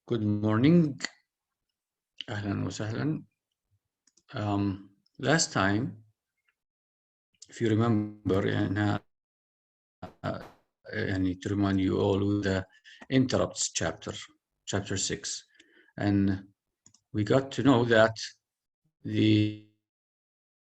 Good morning. أهلا وسهلا. Last time, if you remember, to remind you all with the interrupts chapter 6, and we got to know that the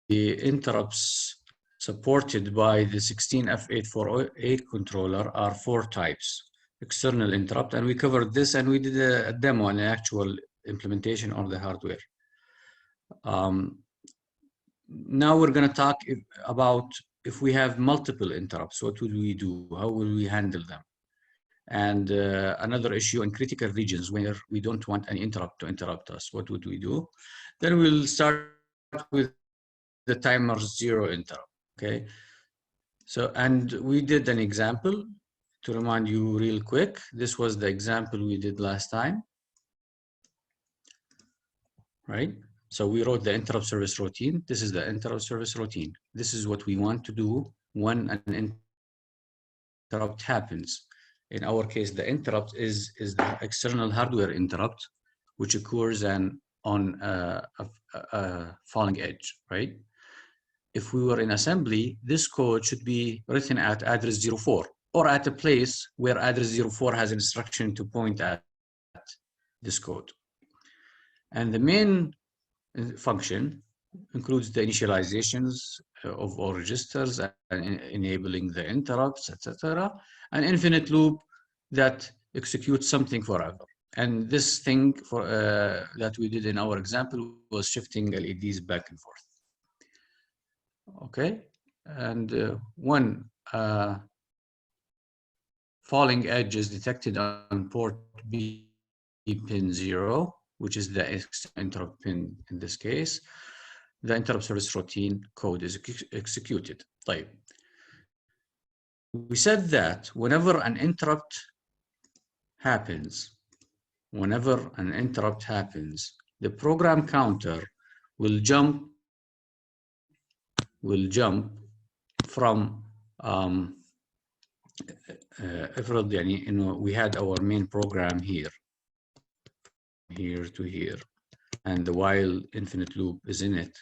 interrupts supported by the 16F848 controller are 4 types. External interrupt, and we covered this, and we did a demo, an actual implementation of the hardware. Now we're going to talk about if we have multiple interrupts, what would we do? How will we handle them? And another issue in critical regions where we don't want an interrupt to interrupt us, what would we do? Then we'll start with the timer 0 interrupt, okay? So, and we did an example to remind you real quick. This was the example we did last time, right? So we wrote the interrupt service routine. This is the interrupt service routine. This is what we want to do when an interrupt happens. In our case, the interrupt is the external hardware interrupt, which occurs on a falling edge, right? If we were in assembly, this code should be written at address 04 or at a place where address 04 has instruction to point at this code. And the main function includes the initializations of all registers and enabling the interrupts, etc. An infinite loop that executes something forever. And this thing for that we did in our example was shifting LEDs back and forth. Okay, and when falling edge is detected on port B pin 0, which is the interrupt pin in this case, the interrupt service routine code is executed. Right. We said that whenever an interrupt happens, the program counter will jump from we had our main program here to here, and the while infinite loop is in it,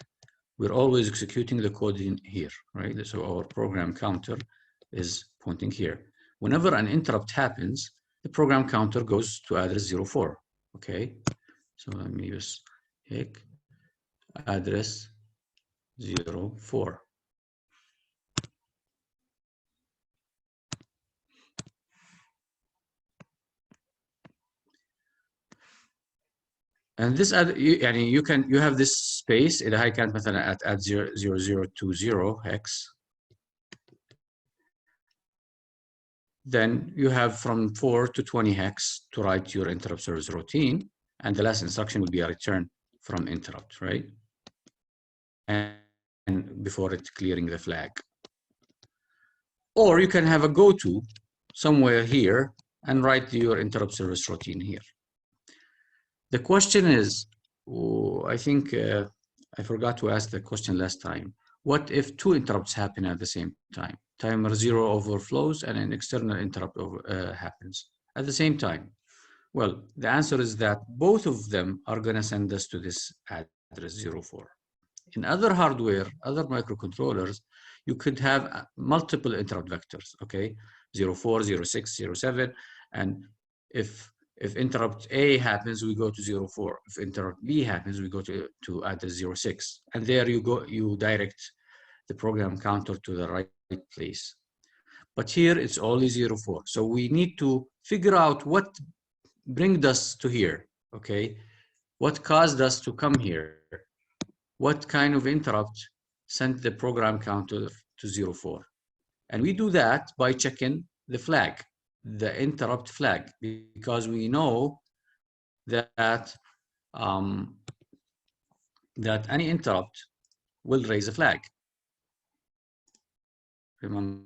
we're always executing the code in here, right? So our program counter is pointing here. Whenever an interrupt happens, the program counter goes to address 04, okay? So let me use hic address 04. And this you have this space إذا هاي كانت مثلا at 0020 hex, then you have from 4 to 20 hex to write your interrupt service routine, and the last instruction will be a return from interrupt, right? And before it clearing the flag. Or you can have a go-to somewhere here and write your interrupt service routine here. The question is, I think I forgot to ask the question last time. What if 2 interrupts happen at the same time? Timer 0 overflows and an external interrupt happens at the same time. Well, the answer is that both of them are going to send us to this address 04. In other hardware, other microcontrollers, you could have multiple interrupt vectors, okay? 04, 06, 07, and if interrupt A happens, we go to 04. If interrupt B happens, we go to address 06. And there you go, you direct the program counter to the right place. But here it's only 04. So we need to figure out what brought us to here, okay? What caused us to come here? What kind of interrupt sent the program counter to 04? And we do that by checking the flag, the interrupt flag, because we know that that any interrupt will raise a flag. Remember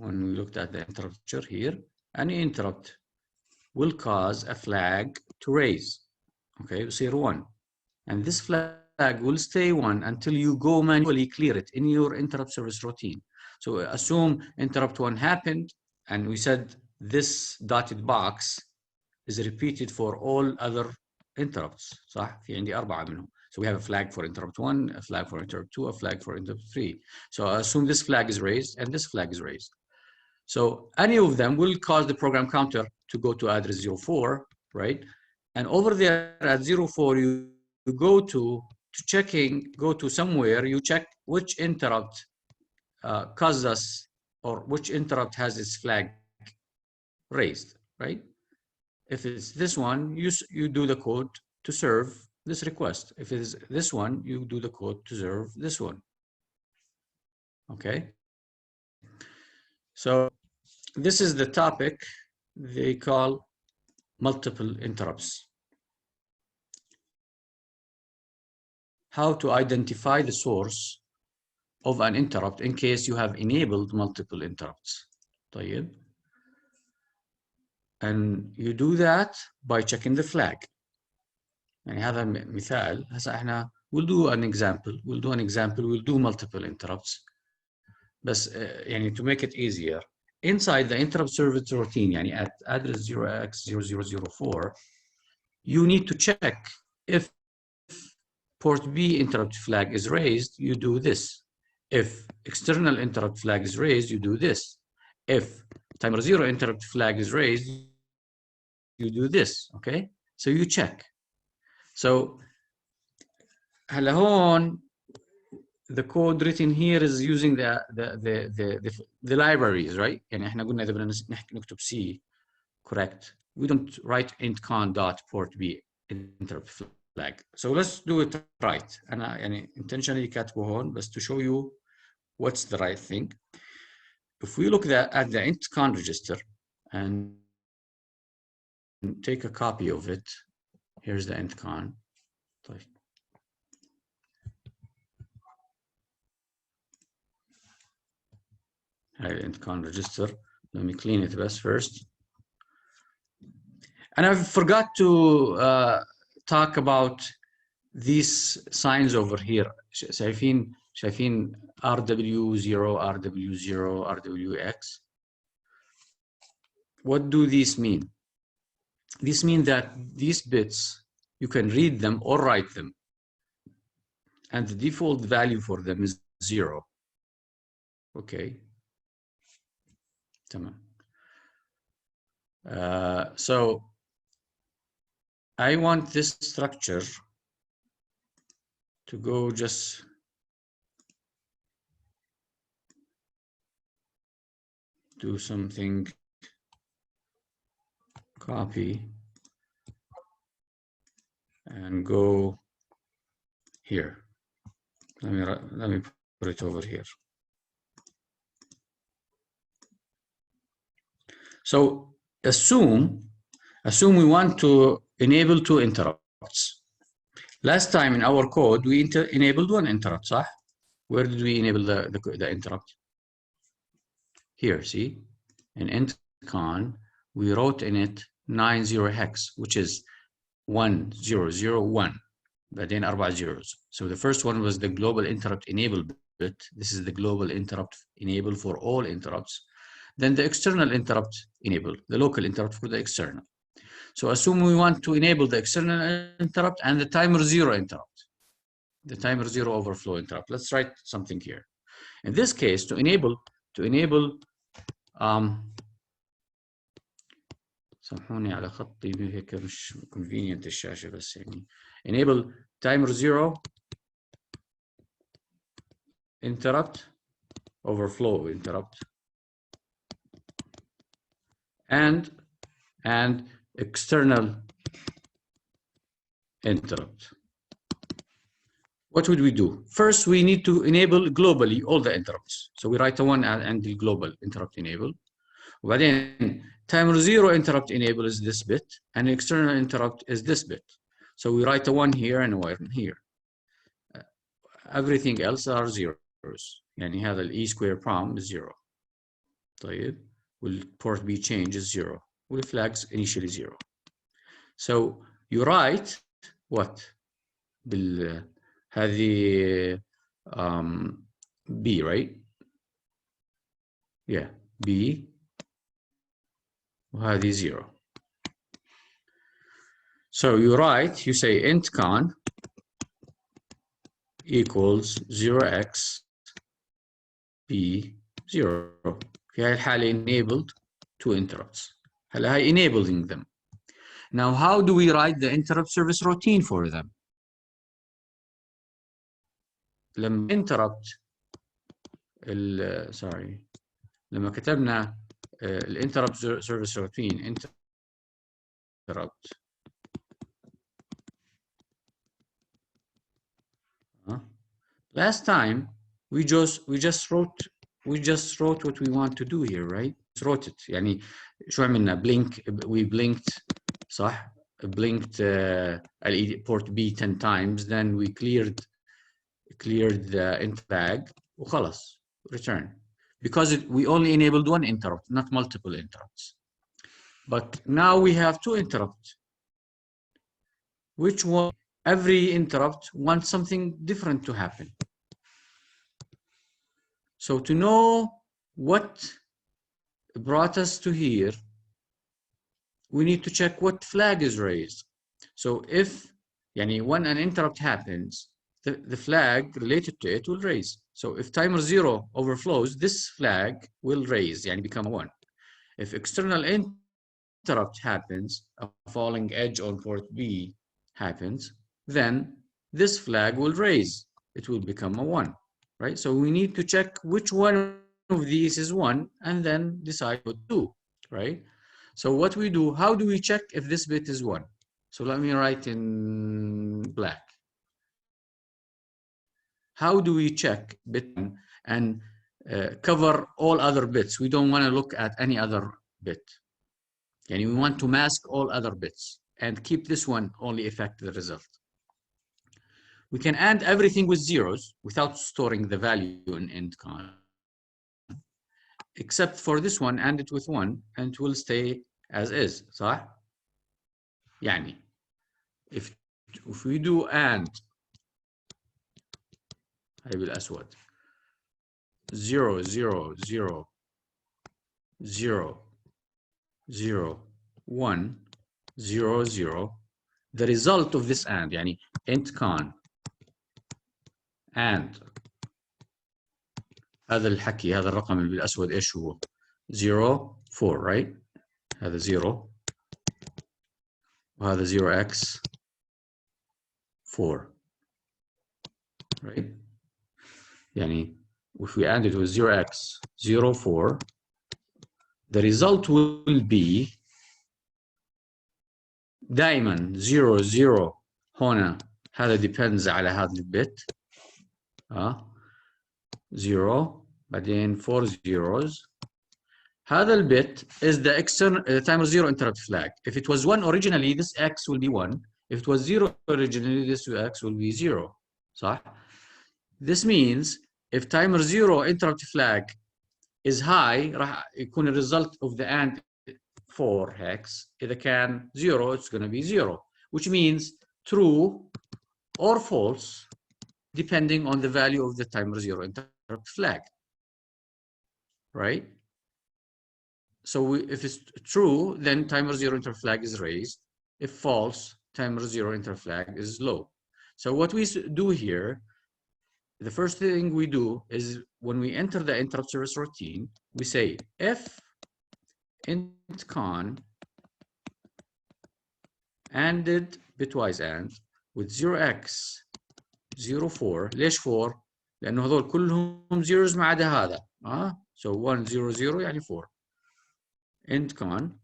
when we looked at the interrupt picture here, any interrupt will cause a flag to raise. Okay, so 1, and this flag will stay 1 until you go manually clear it in your interrupt service routine. So assume interrupt 1 happened, and we said this dotted box is repeated for all other interrupts. صح؟ في عندي 4 منهم. So we have a flag for interrupt 1, a flag for interrupt 2, a flag for interrupt 3. So I assume this flag is raised and this flag is raised. So any of them will cause the program counter to go to address 04, right? And over there at 04, you go to checking, go to somewhere, you check which interrupt caused us, or which interrupt has its flag raised, right? If it's this one, you do the code to serve this request. If it is this one, you do the code to serve this one. Okay. So this is the topic they call multiple interrupts. How to identify the source of an interrupt in case you have enabled multiple interrupts. طيب. And you do that by checking the flag. يعني هذا مثال. هسا احنا we'll do an example. We'll do multiple interrupts. بس يعني to make it easier, inside the interrupt service routine, يعني at address 0x0004, you need to check if port B interrupt flag is raised, you do this. If external interrupt flag is raised, you do this. If timer 0 interrupt flag is raised, you do this. Okay, so you check. So هلا هون the code written here is using the libraries, right? يعني احنا قلنا إذا بدنا نكتب C, correct? We don't write intcon dot port B interrupt flag. So let's do it right. أنا يعني intentionally كاتبه هون بس to show you what's the right thing. If we look at the intcon register and take a copy of it, here's the intcon. طيب. intcon register. Let me clean it first. And I forgot to talk about these signs over here. شايفين RW0, RW0, RWX. What do these mean? These mean that these bits, you can read them or write them. And the default value for them is 0. Okay. So I want this structure to go just do something, copy, and go here. Let me put it over here. So assume we want to enable 2 interrupts. Last time in our code, we enabled 1 interrupt, صح? Where did we enable the interrupt? Here, see? In intcon, we wrote in it 90 hex, which is 1001, بعدين 4 zeros. So the first one was the global interrupt enable bit. This is the global interrupt enable for all interrupts. Then the external interrupt enable, the local interrupt for the external. So assume we want to enable the external interrupt and the timer 0 interrupt, the timer 0 overflow interrupt. Let's write something here. In this case, to enable سامحوني على خطي هيك مش convenient الشاشة بس يعني enable timer 0 interrupt overflow interrupt and external interrupt. What would we do? First, we need to enable globally all the interrupts. So we write a 1 and the global interrupt enable. وبعدين timer 0 interrupt enable is this bit and external interrupt is this bit. So we write a 1 here and a 1 here. Everything else are zeros. يعني هذا ال E square prom is 0. طيب. Will port B change is 0. Will flags initially 0. So you write what? هذه B, right? Yeah, B وهذه 0. So you say int con equals 0x b 0. في هاي الحالة enabled two interrupts. هلا هاي enabling them. Now how do we write the interrupt service routine for them? لما interrupt لما كتبنا interrupt service routine interrupt last time we just wrote what we want to do here, right? wrote it. يعني شو عملنا we blinked صح blinked port B 10 times, then we cleared the flag وخلص return, because we only enabled one interrupt, not multiple interrupts. But now we have two interrupts. Which one? Every interrupt wants something different to happen. So to know what brought us to here, we need to check what flag is raised. So if when an interrupt happens, the flag related to it will raise. So if timer 0 overflows, this flag will raise, become 1. If external interrupt happens, a falling edge on port B happens, then this flag will raise. It will become a 1, right? So we need to check which one of these is 1 and then decide what to do, right? So what we do, how do we check if this bit is 1? So let me write in black. How do we check bit 1 and cover all other bits? We don't want to look at any other bit. We want to mask all other bits and keep this one only affect the result. We can AND everything with zeros without storing the value in int con, except for this one, AND it with 1 and it will stay as is, صح? if we do AND هاي بالأسود 0 0 0 0 0 1 0 0, the result of this AND int con AND هذا الحكي، هذا الرقم اللي بالأسود إيش هو؟ 0 4 right؟ هذا 0 وهذا 0x 4 right؟ if we AND it with 0x 0 4, the result will be دائما 0 0 هنا، هذا depends على هذا البت 0 بعدين 4 zeros. هذا البت is the external timer 0 interrupt flag. If it was 1 originally, this x will be 1. If it was 0 originally, this x will be 0. صح? This means if timer 0 interrupt flag is high, راح يكون the result of the AND 4 hex. إذا كان 0, it's going to be 0, which means true or false, depending on the value of the timer 0 interrupt flag, right? So if it's true, then timer 0 interrupt flag is raised. If false, timer 0 interrupt flag is low. So what we do here, the first thing we do is when we enter the interrupt service routine, we say if int con ANDed bitwise AND with 0x 04. ليش 4؟ لأنه هذول كلهم zeros ما عدا هذا. So 1 0 0 يعني 4. int con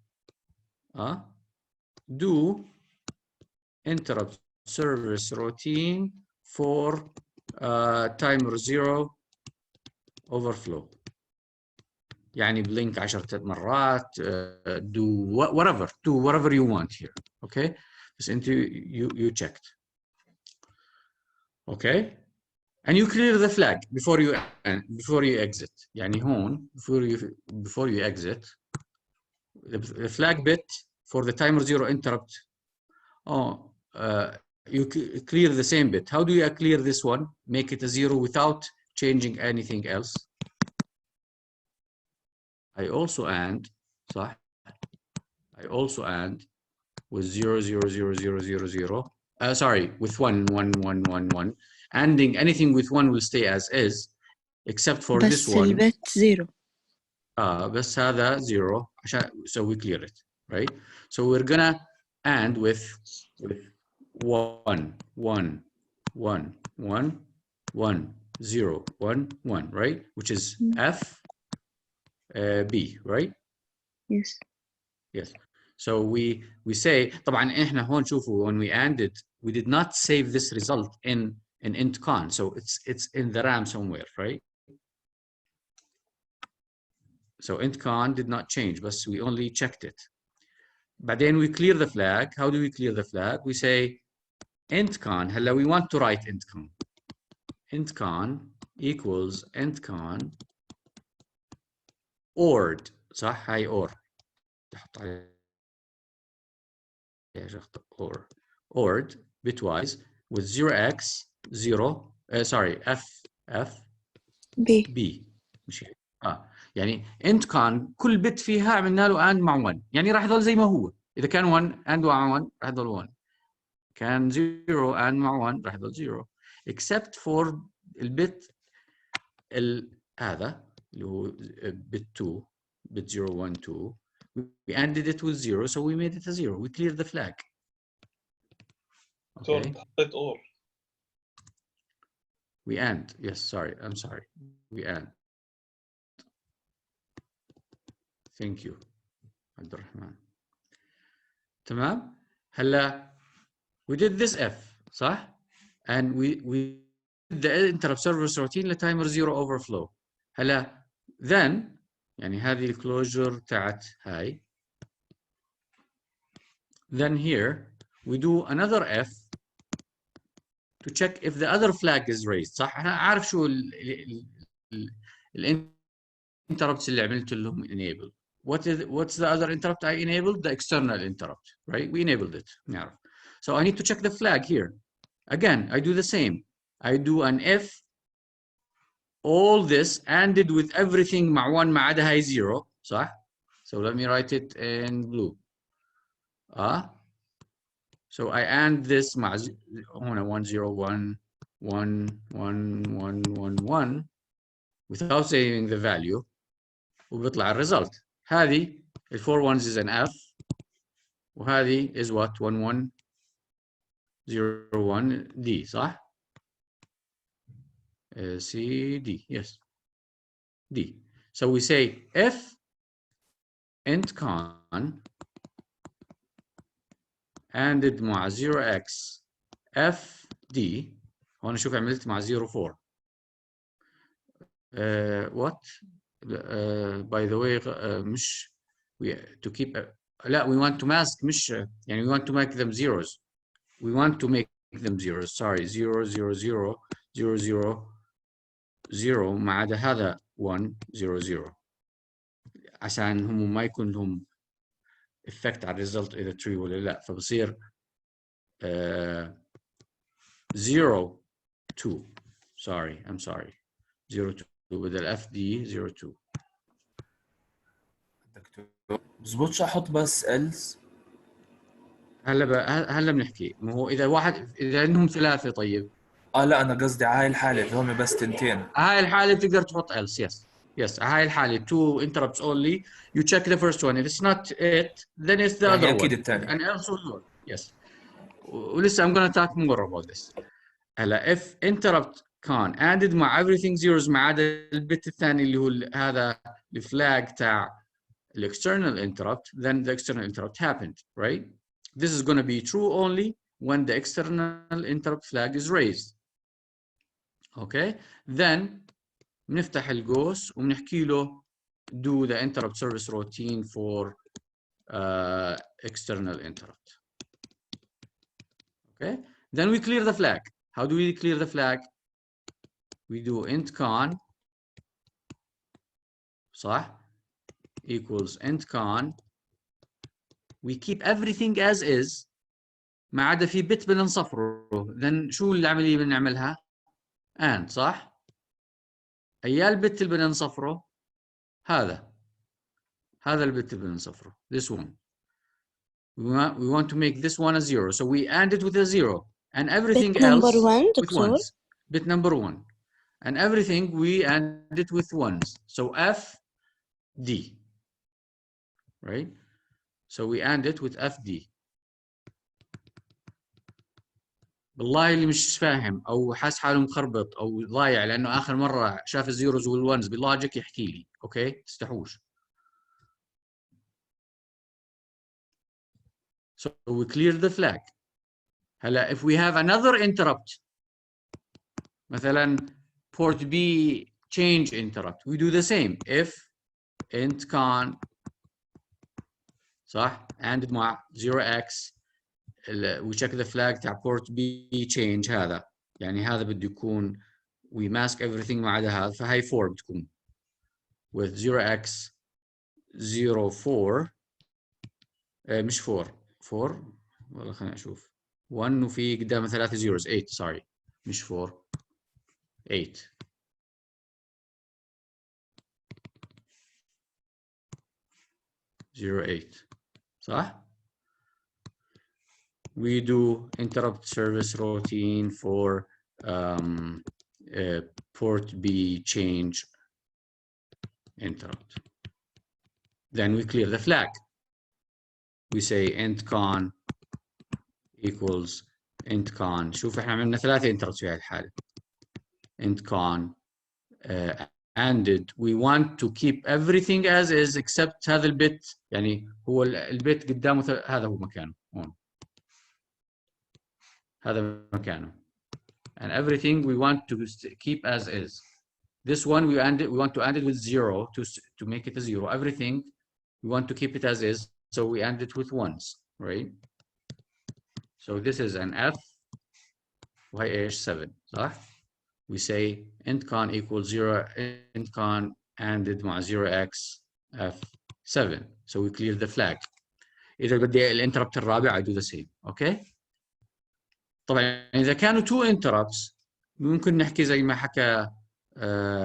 do interrupt service routine for timer 0 overflow. blink 10 مرات, do whatever you want here. Okay, just into you checked. Okay, and you clear the flag before you exit. هون before you exit, the flag bit for the timer 0 interrupt. You clear the same bit. How do you clear this one? Make it a 0 without changing anything else. I also AND, صح? I also AND with 0 0 0 0 0 0. Sorry, with 1 1 1 1 1. ANDing anything with 1 will stay as is except for this بس one. البت زيرو. بس هذا 0 عشان so we clear it, right? So we're gonna AND with 1 1 1 1 1 0 1 1, right? Which is F B, right? Yes. Yes. So we say طبعا احنا هون شوفوا when we ANDed we did not save this result in int con, so it's in the RAM somewhere, right? So int con did not change, but we only checked it. But then we clear the flag. How do we clear the flag? We say int con. Hello, we want to write int con. Int con equals int con ord. صح هاي or. تحط عليها شخط or. Ord bitwise with 0x 0 sorry f b مش هيك يعني int con كل بت فيها عملنا له and مع 1 يعني راح يضل زي ما هو. إذا كان 1 and مع 1 راح يضل 1. كان 0 and مع 1 راح يضل 0 except for البت هذا اللي هو bit 2 bit 0 1 2 we ended it with 0 so we made it a 0 we cleared the flag. Okay. Or we end, yes, sorry, I'm sorry, we end. Thank you عبد الرحمن. تمام. هلا we did this F صح and we did the interrupt service routine لتايمر 0 overflow. هلا then يعني هذه الكلوجر تاعت هاي. Then here we do another F to check if the other flag is raised. صح انا عارف شو الانتربتس اللي عملت لهم enable. What's the other interrupt I enabled? The external interrupt, right? We enabled it. نعرف. So I need to check the flag here. Again, I do the same. I do an if all this ANDed with everything مع 1 ما عدا هاي 0 صح؟ So let me write it in blue. So I AND this مع هنا 1 0 1 1 1 1 1 1 without saving the value وبيطلع الريزلت. هذه ال 4 ones is an F وهذه is what 1 1 0 1 D صح؟ C D, yes, D. So we say if int con ANDed مع 0x f d هون نشوف عملت مع 0 4 what by the way مش to keep لا we want to mask مش يعني we want to make them zeros, we want to make them zeros, sorry 0 0 0 0 0 0 ما عدا هذا 1 0 0 عشان هم ما يكون لهم effect على الريزلت اذا true ولا لا. فبصير 0 2 sorry I'm sorry 0 2 بدل اف دي 0 2. دكتور بزبطش احط بس else؟ هلا بنحكي ما هو اذا واحد اذا عندهم ثلاثه طيب لا انا قصدي على هاي الحاله اللي هم بس تنتين. هاي الحاله بتقدر تحط else yes هاي الحاله 2 interrupts only you check the first one if it's not it then it's the يعني other اكيد one الثاني. and else will work. Yes ولسه I'm gonna talk more about this. هلا if interrupt con ANDed مع everything zeros ما عدا البت الثاني اللي هو هذا الفلاج تاع the external interrupt, then the external interrupt happened, right? This is going to be true only when the external interrupt flag is raised. Okay? Then بنفتح القوس وبنحكي له do the interrupt service routine for external interrupt. Okay? Then we clear the flag. How do we clear the flag? We do int con صح? Equals int con. We keep everything as is ما عدا في بت بدنا نصفره. then شو العملية بنعملها؟ and صح؟ أي البت اللي بدنا نصفره؟ هذا البت اللي بدنا نصفره this one. We want to make this one a 0. So we AND it with a 0. And everything bit else number 1 with دكتور. ones. Bit number 1. And everything we AND it with ones. So F, D. Right? So we AND it with F, D. بالله اللي مش فاهم او حاس حاله مخربط او ضايع لانه اخر مره شاف الزيروز والونز باللوجيك يحكي لي. اوكي تستحوش. So we clear the flag. هلا if we have another interrupt مثلا port B change interrupt, we do the same. If int con صح and مع 0x we check the flag تاع port B change هذا يعني هذا بده يكون we mask everything ما عدا هذا فهي 4 بتكون with 0x 04 مش 4 والله خليني اشوف 1 وفي قدامه 3 zeros 8 sorry مش 4 8 08 صح؟ We do interrupt service routine for port B change interrupt. Then we clear the flag. We say int con equals int con. شوف احنا عملنا 3 interrupts في هذه الحالة. int con ANDed. We want to keep everything as is except هذا البت يعني هو البت قدامه هذا هو مكانه هون. هذا مكانه. And everything we want to keep as is. This one we want to end it with 0 to make it a 0. Everything we want to keep it as is, so we end it with ones, right? So this is an F y 7 صح? We say int con equals 0, int con ANDed مع 0x f7. So we clear the flag. إذا بدي الانتربت الرابع I do the same. Okay? طبعا إذا كانوا two interrupts ممكن نحكي زي ما حكى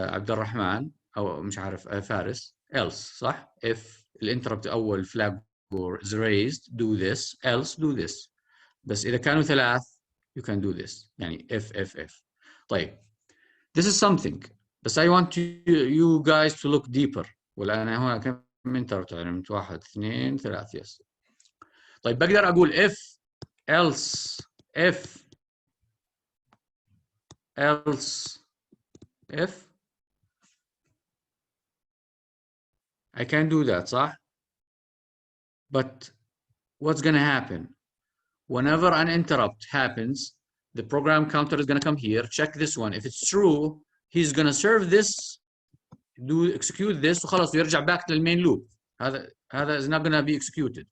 عبد الرحمن أو مش عارف فارس else صح؟ If الانتربت أول flag is raised do this else do this. بس إذا كانوا ثلاث you can do this يعني if. طيب this is something بس I want you guys to look deeper. ولا أنا هنا كم interrupt يعني 1 2 3 yes. طيب بقدر أقول if else if I can do that صح? But what's going to happen? Whenever an interrupt happens, the program counter is going to come here, check this one. If it's true, he's going to serve this, execute this, وخلاص يرجع back to the main loop. هذا is not going to be executed.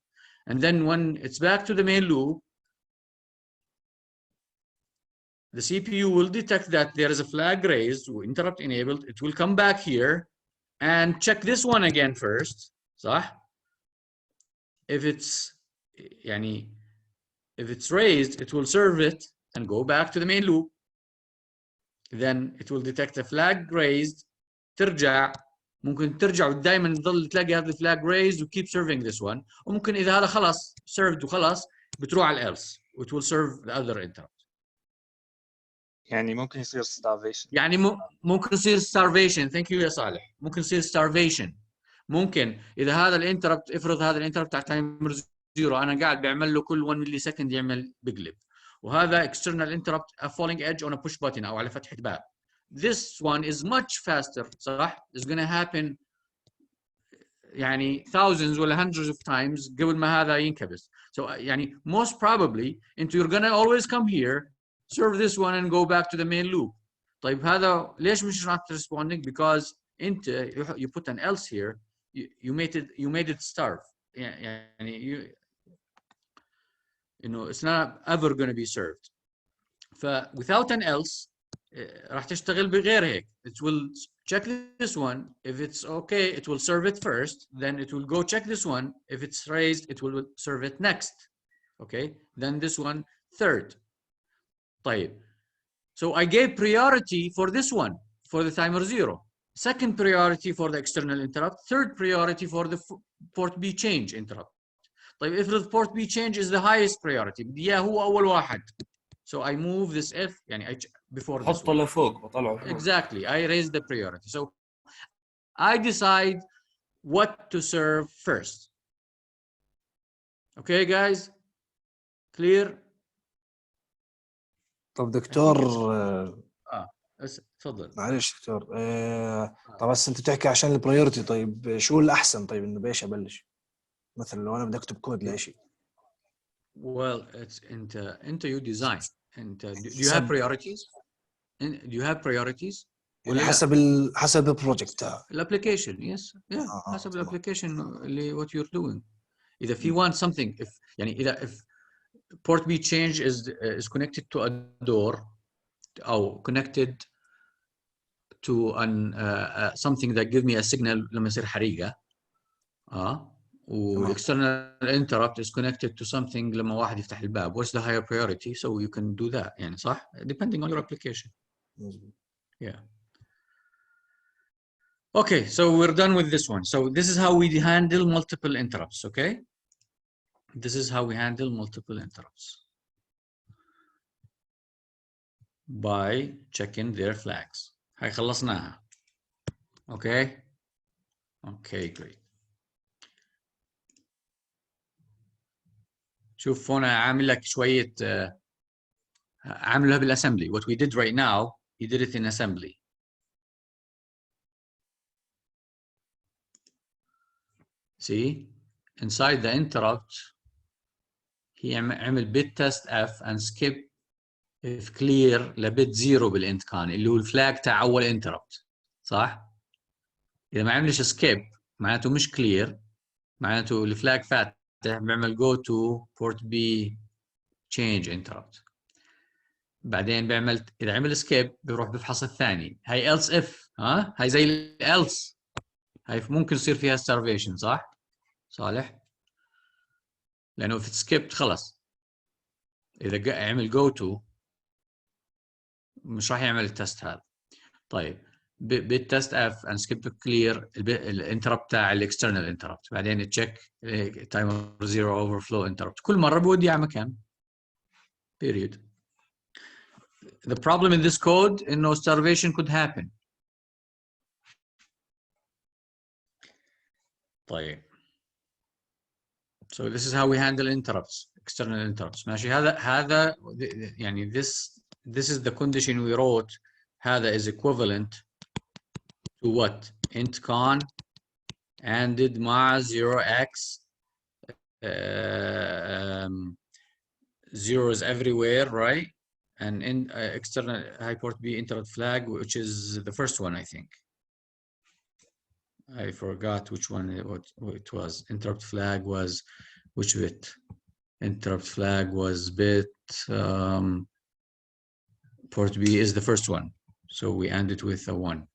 And then when it's back to the main loop, the CPU will detect that there is a flag raised, interrupt enabled. It will come back here and check this one again first. صح? If it's raised, it will serve it and go back to the main loop. Then it will detect a flag raised. ترجع ممكن ترجع ودائما تضل تلاقي هذا الفلاج raised وkeep serving this one. وممكن إذا هذا خلاص served وخلاص بتروح على else. It will serve the other interrupt. يعني ممكن يصير starvation. يعني ممكن يصير starvation. Thank you يا صالح. ممكن يصير starvation. ممكن إذا هذا الانتربت افرض هذا الانتربت تاع تايمر 0 أنا قاعد بعمل له كل 1 ملي سكند يعمل بقلب. وهذا external interrupt a falling edge on a push button أو على فتحة باب. This one is much faster صح? It's going to happen يعني thousands ولا hundreds of times قبل ما هذا ينكبس. So يعني most probably you're going to always come here, serve this one and go back to the main loop. طيب هذا ليش مش not responding? Because you put an else here, you made it starve. يعني you know it's not ever going to be served. Without an else راح تشتغل بغير هيك. It will check this one. If it's okay, it will serve it first. Then it will go check this one. If it's raised, it will serve it next. Okay. Then this one third. طيب. So I gave priority for this one for the timer 0. Second priority for the external interrupt. Third priority for the port B change interrupt. طيب افرض port B change is the highest priority، بدي اياه هو اول واحد. So I move this F يعني before this حطه one. لفوق بطلعه فوق. Exactly, I raise the priority. So I decide what to serve first. Okay guys? Clear? طب دكتور بس تفضل. معلش دكتور طب بس انت بتحكي عشان البريورتي، طيب شو الاحسن؟ طيب انه بايش ابلش مثلا لو انا بدي اكتب كود لشيء؟ Well, it's انت you design. انت do you have priorities? Do you have priorities? يعني ولا حسب البروجكت تاعه. الابلكيشن yes yeah حسب تمام. الابلكيشن اللي what you're doing. اذا في want something if يعني اذا if port B change is connected to a door او connected to an something that give me a signal لما يصير حريقه والاكسترنال interrupt is connected to something لما واحد يفتح الباب. What's the higher priority? So you can do that يعني صح depending on your application. Yeah. Okay, so we're done with this one. So this is how we handle multiple interrupts, okay? This is how we handle multiple interrupts. By checking their flags. هاي خلصناها. Okay? Okay, great. شوف هنا عامل لك شوية عاملها بالassembly. What we did right now, he did it in assembly. See? Inside the interrupt, he عمل bit test F and skip if clear لبت 0 بالint كان اللي هو الفلاج تاع أول interrupt. صح؟ إذا ما عملش skip معناته مش clear، معناته الفلاج فاتح بيعمل go to port B change interrupt. بعدين بيعمل إذا عمل skip بيروح بفحص الثاني. هاي else if هاي زي else. هاي ممكن يصير فيها starvation صح؟ صالح؟ لأنه if it's skipped خلص. إذا عمل go to مش راح يعمل التست هذا. طيب بالتست اف and skip clear الانتربت تاع الاكسترنال انتربت، بعدين تشيك تايمر زيرو اوفر فلو انتربت، كل مره بودي على مكان. period. The problem in this code انه starvation could happen. طيب so this is how we handle interrupts, external interrupts. ماشي هذا يعني this is the condition we wrote. هذا is equivalent to what? int con ended مع 0x zeros everywhere, right? And in external high port B interrupt flag, which is the first one, I think. I forgot which one it was. Interrupt flag was which bit? Interrupt flag was bit port B is the first one, so we end it with a 1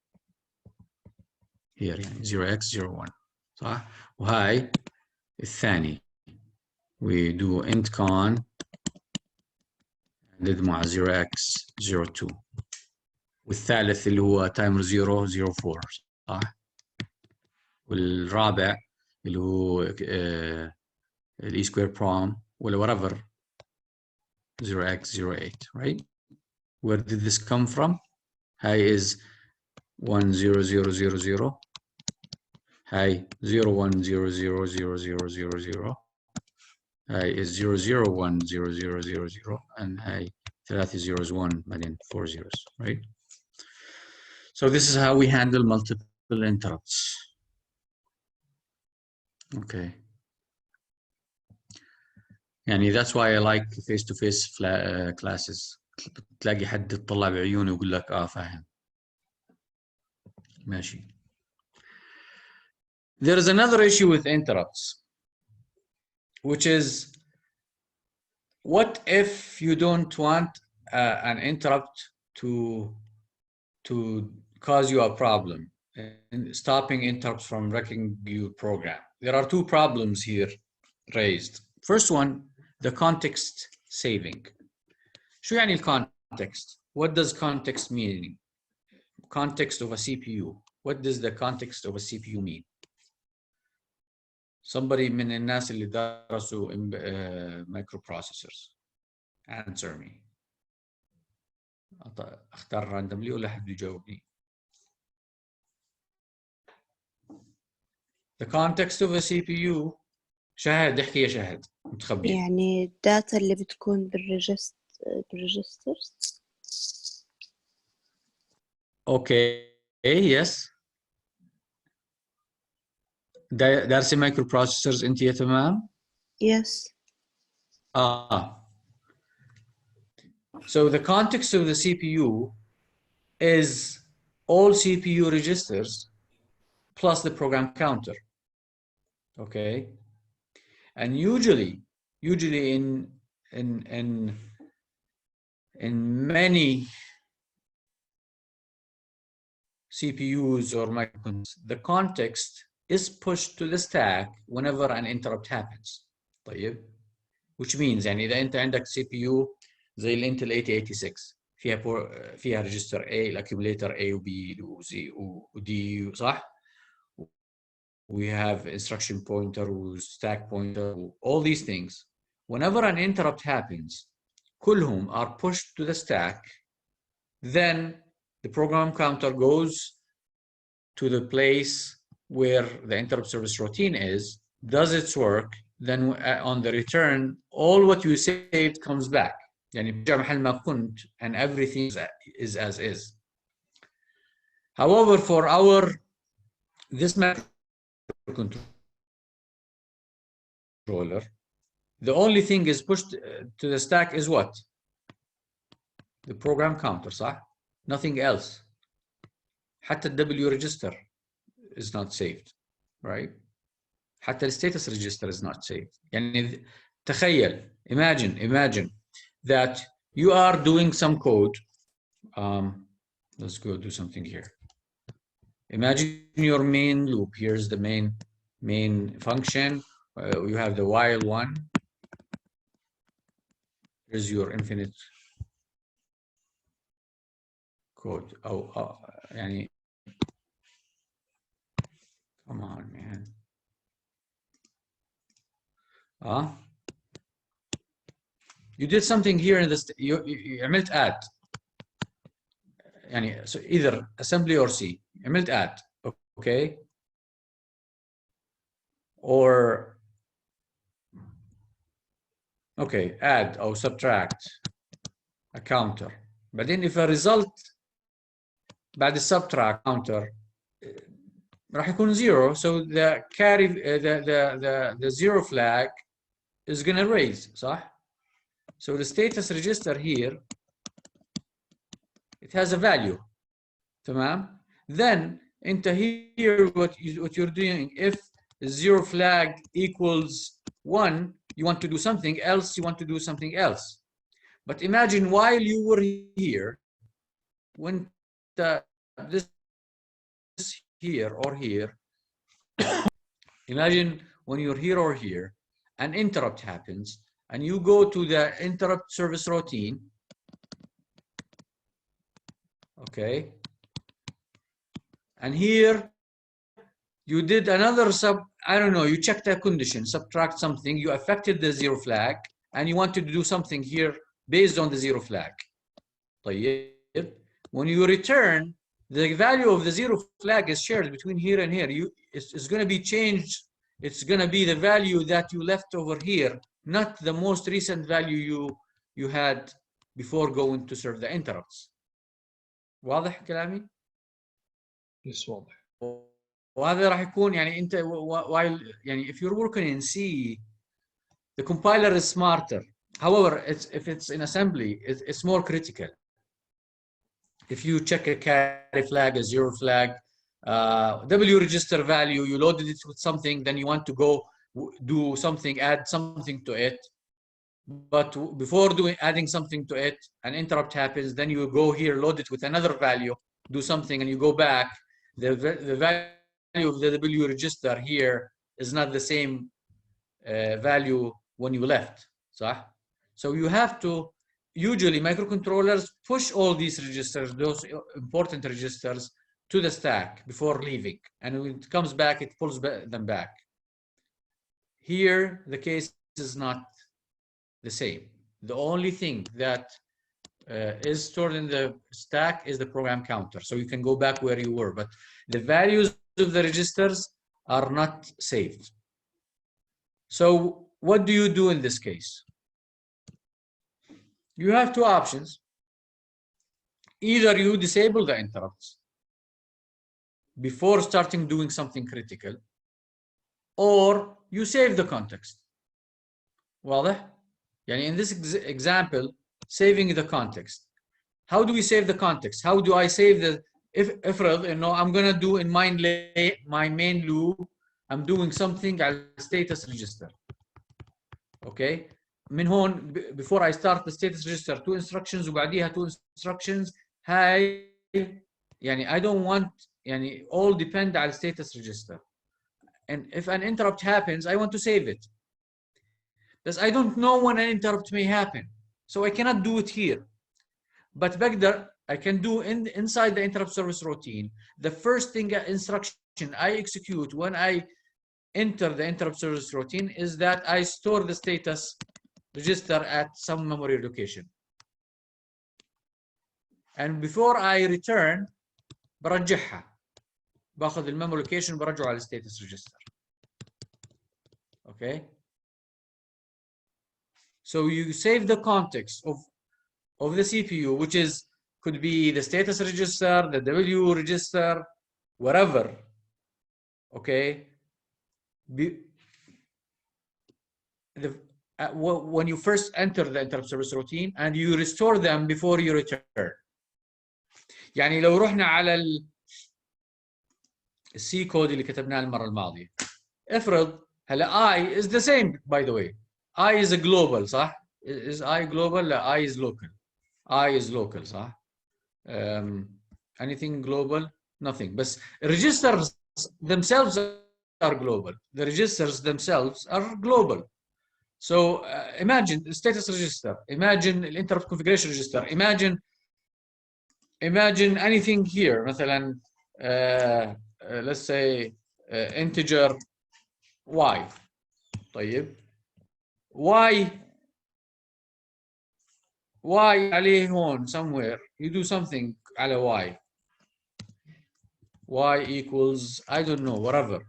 here, 0x01 صح؟ وهاي الثاني we do int con ended مع 0x02 والثالث اللي هو timer 004 صح؟ والرابع اللي هو ال e square prom ولا whatever 0x08, right? Where did this come from? High is 10000. High 01000000. High is 0010000 and high 3 zeros 1 بعدين 4 zeros, right? So this is how we handle multiple interrupts. Okay. يعني that's why I like face-to-face classes. تلاقي حد يطلع بعيونه ويقول لك فاهم. ماشي. There is another issue with interrupts, which is what if you don't want an interrupt to cause you a problem in stopping interrupts from wrecking your program. There are two problems here raised. First one, the context saving. شو يعني context? What does context mean? Context of a CPU. What does the context of a CPU mean? somebody من الناس اللي درسوا microprocessors answer me. اختار randomly ولا حد يجاوبني. The context of a CPU. شاهد احكي يا شاهد متخبي. يعني الداتا اللي بتكون بالريجسترز. Okay, yes. دارسي microprocessors انت يا تمام؟ Yes. So the context of the CPU is all CPU registers plus the program counter. Okay, and usually in many CPUs or microcontrollers, the context is pushed to the stack whenever an interrupt happens. طيب, which means يعني إذا أنت عندك CPU زي الانتل 8086 فيها register A, الاccumulator A و B و Z و D صح؟ We have instruction pointer, stack pointer, all these things. Whenever an interrupt happens, كلهم are pushed to the stack. Then the program counter goes to the place where the interrupt service routine is, does its work, then on the return, all what you saved comes back. يعني بيرجع محل ما كنت, and everything is as is. However, for this microcontroller, the only thing is pushed to the stack is what? The program counter, صح? Nothing else. حتى W register is not saved, right? حتى the status register is not saved. يعني تخيل, imagine that you are doing some code. Let's go do something here. Imagine your main loop. Here's the main function. You have the while one. Here's your infinite code. يعني come on, man. You did something here in this. You عملت add. يعني so either assembly or C. عملت add. Okay. Or okay, add or subtract a counter. But then if a result بعد subtract counter راح يكون 0, so the carry the 0 flag is going to raise, صح? So the status register here, it has a value. تمام? Then انت here what you're doing, if 0 flag equals 1, you want to do something else, you want to do something else. But imagine while you were here, when this here or here, imagine when you're here or here, an interrupt happens, and you go to the interrupt service routine, okay? And here, you did another I don't know, you checked a condition, subtract something, you affected the 0 flag, and you wanted to do something here based on the 0 flag. طيب. When you return, the value of the 0 flag is shared between here and here. It's going to be changed. It's going to be the value that you left over here, not the most recent value you had before going to serve the interrupts. واضح كلامي؟ يس واضح. وهذا راح يكون يعني انت while يعني if you're working in C, the compiler is smarter. However, if it's in assembly, it's more critical. If you check a carry flag, a 0 flag, W register value, you loaded it with something, then you want to go do something, add something to it. But before adding something to it, an interrupt happens, then you go here, load it with another value, do something, and you go back. The value of the W register here is not the same value when you left. So you have to, usually microcontrollers push all these registers, those important registers, to the stack before leaving. And when it comes back, it pulls them back. Here, the case is not the same. The only thing that is stored in the stack is the program counter. So you can go back where you were, but the values of the registers are not saved. So what do you do in this case? You have two options. Either you disable the interrupts before starting doing something critical, or you save the context. واضح؟ يعني in this example, saving the context. How do we save the context? How do I save the افرض انه I'm gonna do in my main loop, I'm doing something على status register. Okay? من هون before I start the status register, two instructions وبعديها two instructions. هاي يعني I don't want يعني all depend على status register. And if an interrupt happens, I want to save it. Because I don't know when an interrupt may happen. So I cannot do it here. But بقدر I can do inside the interrupt service routine. The first thing instruction I execute when I enter the interrupt service routine is that I store the status register at some memory location. And before I return, برجعها. باخذ الميموري لوكيشن برجعه على status register. Okay? So you save the context of the CPU, which could be the status register, the W register, whatever. Okay? When you first enter the interrupt service routine and you restore them before you return. يعني لو رحنا على السي كود اللي كتبناه المرة الماضية. افرض هلا I is the same by the way. I is a global صح؟ Is I global؟ لا I is local. I is local صح؟ Anything global? Nothing. But registers themselves are global. The registers themselves are global. So imagine the status register. Imagine the interrupt configuration register. Imagine anything here. مثلا let's say integer y. طيب. Y عليه هون somewhere. You do something على y. Y equals I don't know whatever.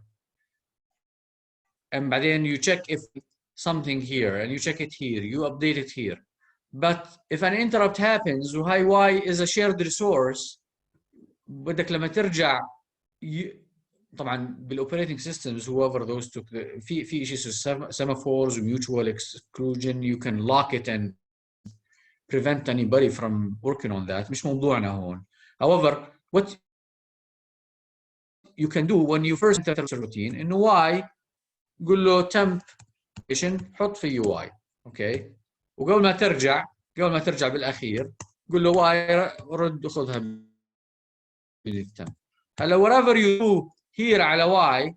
And بعدين you check if something here and you check it here. You update it here. But if an interrupt happens وهاي y is a shared resource بدك لما ترجع طبعا بالاوبريتنج سيستمز whoever those took في شيء semaphores mutual exclusion you can lock it and prevent anybody from working on that. مش موضوعنا هون. However, what you can do when you first enter the routine انه y قول له temp حط فيه y. اوكي. وقبل ما ترجع بالاخير قول له y رد خذها بالتم. هلا whatever you do here على y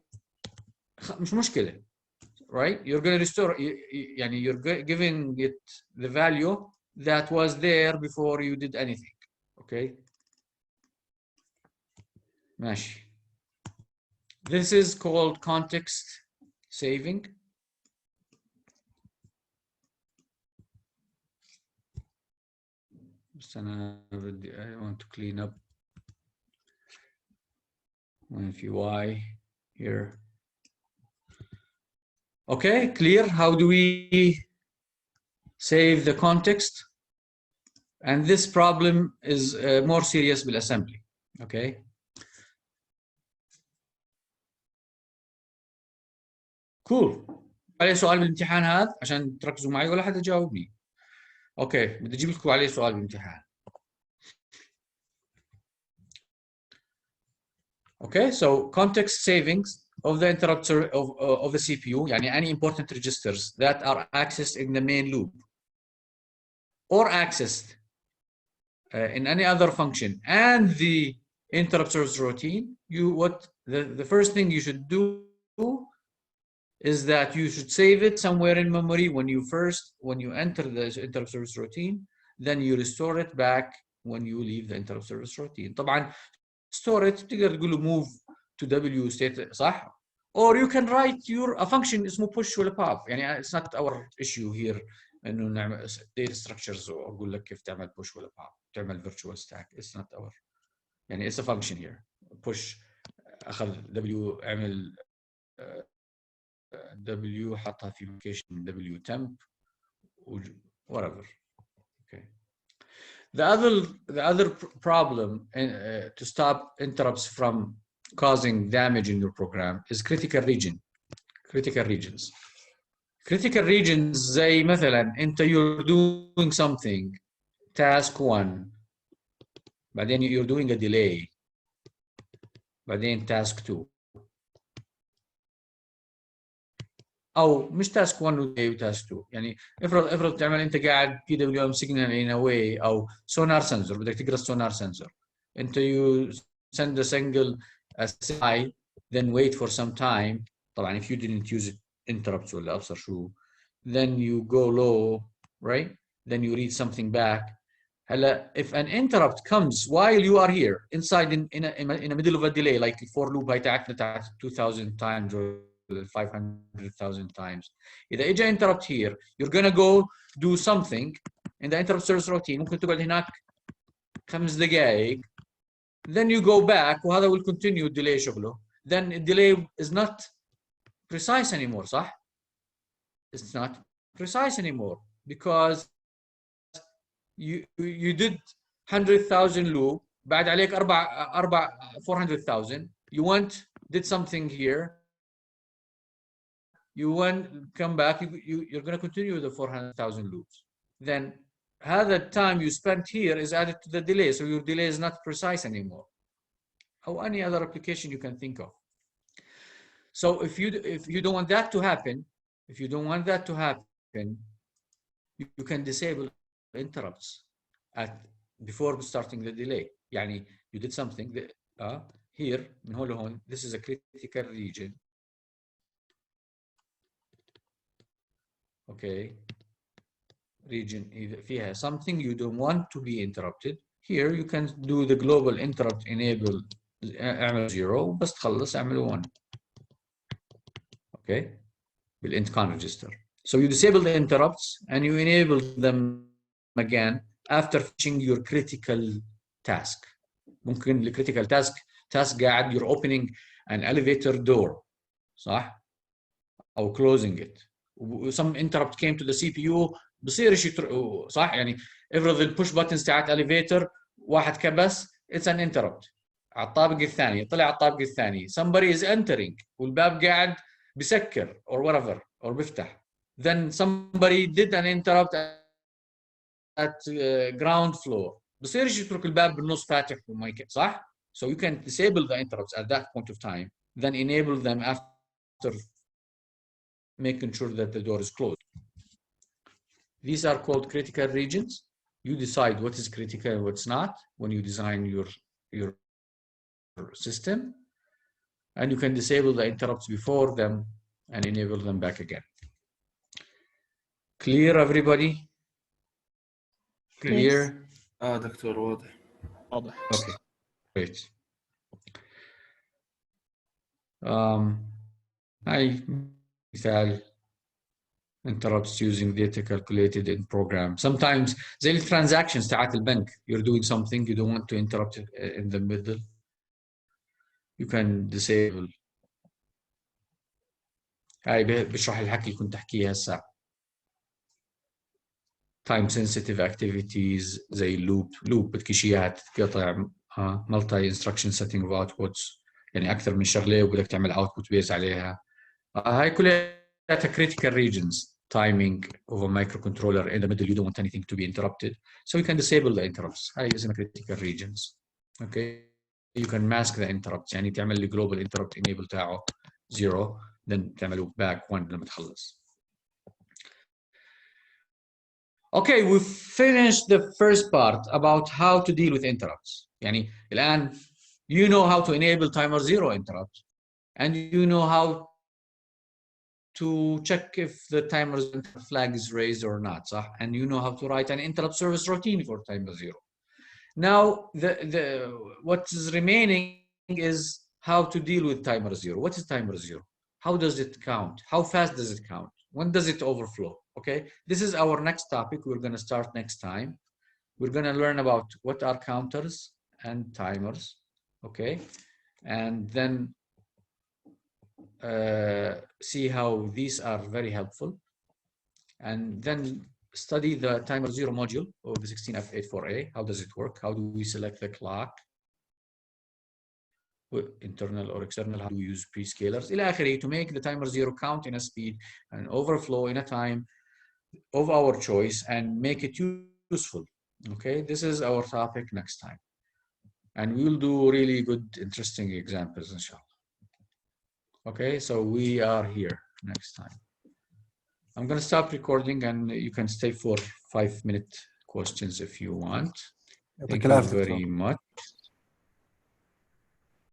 مش مشكله. Right? You're going to restore يعني you're giving it the value that was there before you did anything. Okay? ماشي. This is called context saving. بس أنا بدي I want to clean up when في y here. Okay, clear? How do we save the context? And this problem is more serious بالassembly. Okay. Cool. عليه سؤال بالامتحان هذا عشان تركزوا معي ولا حدا جاوبني. اوكي بدي اجيب لكم عليه سؤال بالامتحان. Okay, so context savings of the interrupter of the CPU يعني any important registers that are accessed in the main loop or accessed in any other function and the interrupt service routine, the first thing you should do is that you should save it somewhere in memory when you enter the interrupt service routine, then you restore it back when you leave the interrupt service routine. طبعا store it تقدر تقول له move to W state صح؟ or you can write a function اسمه push ولا pop. يعني it's not our issue here انه نعمل data structures واقول لك كيف تعمل push ولا pop تعمل virtual stack. It's not our يعني it's a function here. push اخذ w عمل w حطها في location w temp whatever. Okay. The other problem to stop interrupts from causing damage in your program is critical regions. Critical regions زي مثلا انت you're doing something task 1 بعدين you're doing a delay بعدين task 2 او مش task 1 و task 2 يعني افرض تعمل انت قاعد PWM signal in a way او sonar sensor بدك تقرا sonar sensor انت you send a single SI then wait for some time طبعا if you didn't use it interrupts ولا ابصر شو then you go low right then you read something back هلا if an interrupt comes while you are here inside in a middle of a delay like for loop هاي تاعتنا 2000 times or 500,000 times إذا إجا interrupt here you're gonna go do something in the interrupt service routine ممكن تقعد هناك 5 دقائق then you go back وهذا will continue delay شغله then delay is not precise anymore صح؟ It's not precise anymore because you did 100,000 loop بعد عليك 400,000 you went did something here you went come back you're going to continue with the 400,000 loops then هذا time you spent here is added to the delay so your delay is not precise anymore or any other application you can think of. So if you don't want that to happen you can disable interrupts before starting the delay. يعني you did something here من هون لهون this is a critical region. Okay. Region فيها something you don't want to be interrupted. Here you can do the global interrupt enable اعمل 0 بس تخلص اعمل 1. Okay. بالint con register. So you disable the interrupts and you enable them again after finishing your critical task. ممكن the critical task قاعد you're opening an elevator door صح؟ أو closing it. Some interrupt came to the CPU بصير شيء صح؟ يعني افرض البوش buttons تاعت elevator واحد كبس it's an interrupt على الطابق الثاني طلع على الطابق الثاني somebody is entering والباب قاعد بسكر or whatever or بفتح then somebody did an interrupt at ground floor بصير يترك الباب بالنص فاتح وما يكفي صح؟ So you can disable the interrupts at that point of time then enable them after making sure that the door is closed. These are called critical regions. You decide what is critical and what's not when you design your system and you can disable the interrupts before them and enable them back again. Clear everybody? Clear? Yes. دكتور واضح. Okay, great. هاي مثال interrupts using data calculated in program. Sometimes زي الترانزاكشنز تاعت البنك you're doing something you don't want to interrupt it in the middle you can disable. هاي بشرح الحكي اللي كنت احكيها هسه. time sensitive activities زي loop بدك اياها تتقطع multi instruction setting of outputs يعني اكثر من شغله وبدك تعمل output base عليها. هاي كلها critical regions. Timing of a microcontroller in the middle you don't want anything to be interrupted so you can disable the interrupts. هاي اسمها critical regions. Okay, you can mask the interrupts يعني تعمل لي global interrupt enable تاعه 0 then تعمله back 1 لما تخلص. Okay, we finished the first part about how to deal with interrupts. يعني الآن you know how to enable timer 0 interrupt and you know how to check if the timer's flag is raised or not, صح? And you know how to write an interrupt service routine for timer 0. Now, what is remaining is how to deal with timer 0. What is timer 0? How does it count? How fast does it count? When does it overflow? Okay, this is our next topic. We're going to start next time. We're going to learn about what are counters and timers. Okay, and then see how these are very helpful, and then study the timer 0 module of the 16F84A. How does it work? How do we select the clock? Internal or external? How do we use prescalers? إلى آخره, to make the timer 0 count in a speed and overflow in a time of our choice and make it useful. Okay, this is our topic next time. And we'll do really good, interesting examples, inshallah. Okay, so we are here next time. I'm going to stop recording and you can stay for 5-minute questions if you want. Thank you very much.